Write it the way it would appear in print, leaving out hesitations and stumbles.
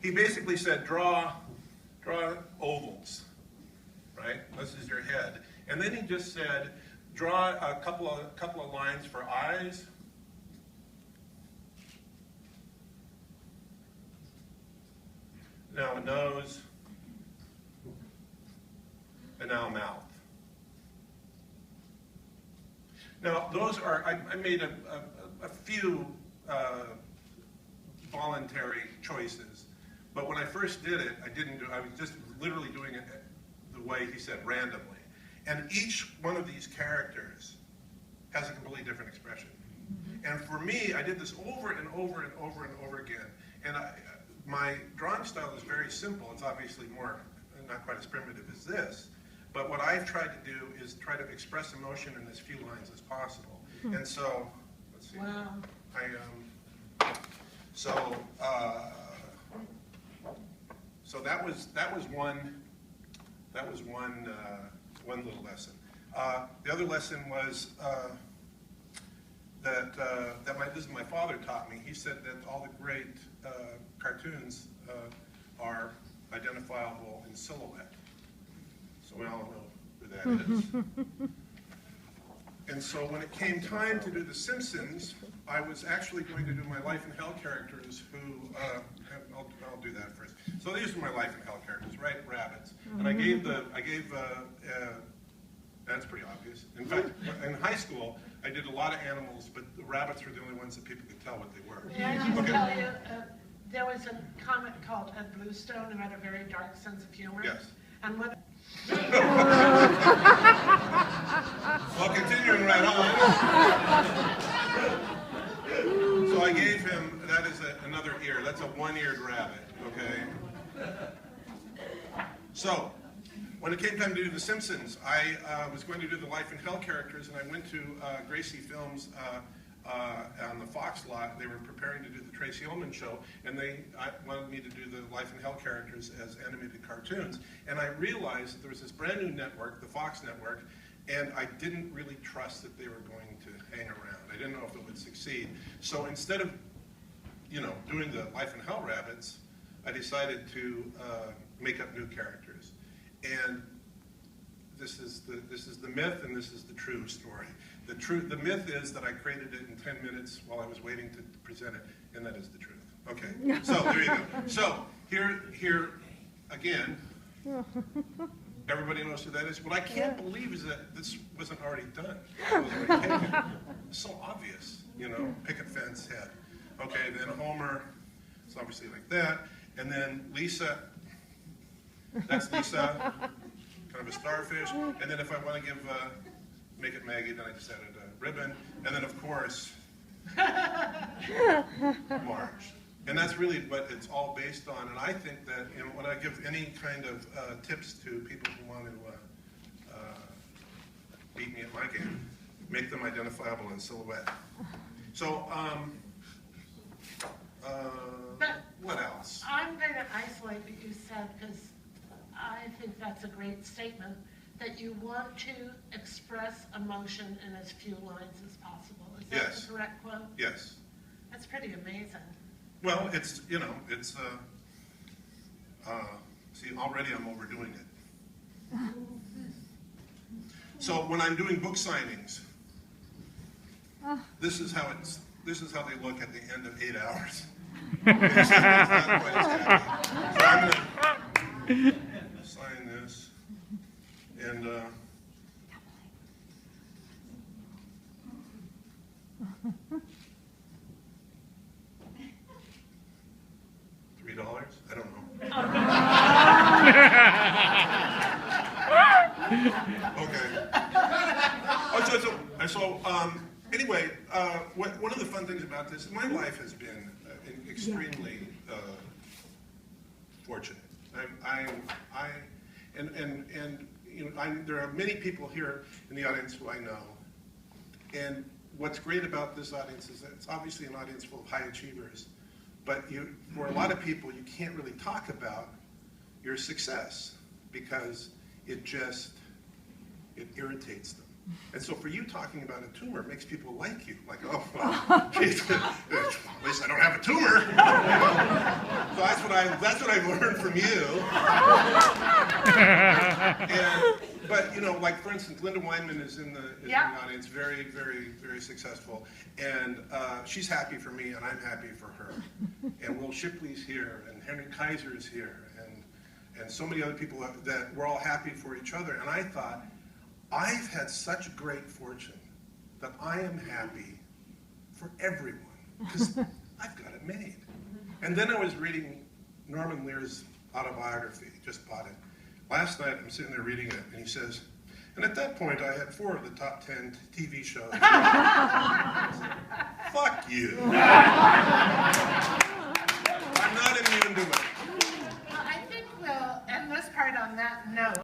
he basically said, draw ovals, right? This is your head. And then he just said, draw a couple of lines for eyes. Now a nose. And now a mouth. Now those are, I made a few voluntary choices. But when I first did it, I was just literally doing it the way he said, randomly. And each one of these characters has a completely different expression. And for me, I did this over and over and over and over again. And my drawing style is very simple. It's obviously not quite as primitive as this. But what I've tried to do is try to express emotion in as few lines as possible. And so, let's see. Wow. So that was one little lesson. The other lesson was this is my father taught me. He said that all the great cartoons are identifiable in silhouette. So we all know who that is. And so when it came time to do The Simpsons, I was actually going to do my life in hell characters who, I'll do that first. So these are my life in hell characters, right? Rabbits. And I gave that's pretty obvious. In fact, in high school, I did a lot of animals, but the rabbits were the only ones that people could tell what they were. May I just tell you, there was a comic called Ed Bluestone who had a very dark sense of humor. Yes. And what... Well, continuing right on. So I gave him, that is another ear. That's a one-eared rabbit, okay? So, when it came time to do The Simpsons, I was going to do the Life in Hell characters, and I went to Gracie Films on the Fox lot. They were preparing to do the Tracy Ullman show, and they wanted me to do the Life in Hell characters as animated cartoons. And I realized that there was this brand new network, the Fox network, and I didn't really trust that they were going to hang around. I didn't know if it would succeed. So instead of, doing the Life in Hell rabbits, I decided to make up new characters. And this is the myth, and this is the true story. The myth is that I created it in 10 minutes while I was waiting to present it, and that is the truth. Okay, so there you go. So here again, everybody knows who that is. What I can't believe is that this wasn't already done. It was already taken. It's so obvious, picket fence head. Okay, then Homer, it's obviously like that. And then Lisa, that's Lisa, kind of a starfish. And then if I want to make it Maggie, then I just added a ribbon. And then of course, Marge. And that's really what it's all based on. And I think that when I give any kind of tips to people who want to beat me at my game, make them identifiable in silhouette. So, what else? I'm going to isolate what you said because I think that's a great statement, that you want to express emotion in as few lines as possible. Is that the correct quote? Yes. That's pretty amazing. Well, it's, see, already I'm overdoing it. So when I'm doing book signings, this is how they look at the end of 8 hours. It's not quite as happy. So I'm going to sign this, and $3? I don't know. Okay. So anyway, one of the fun things about this, my life has been extremely fortunate. There are many people here in the audience who I know, and what's great about this audience is that it's obviously an audience full of high achievers, but for a lot of people, you can't really talk about your success because it irritates them. And so for you talking about a tumor makes people like you. Like, oh, well, geez, at least I don't have a tumor. So that's what I've learned from you. But you know, like for instance, Linda Weinman is in the audience, very, very, very successful, and she's happy for me, and I'm happy for her. And Will Shipley's here, and Henry Kaiser is here, and so many other people that we're all happy for each other. And I thought, I've had such great fortune that I am happy for everyone because I've got it made. And then I was reading Norman Lear's autobiography, just bought it. Last night I'm sitting there reading it, and he says, and at that point I had 4 of the top 10 TV shows. Fuck you. I'm not immune to it. Well, I think we'll end this part on that note.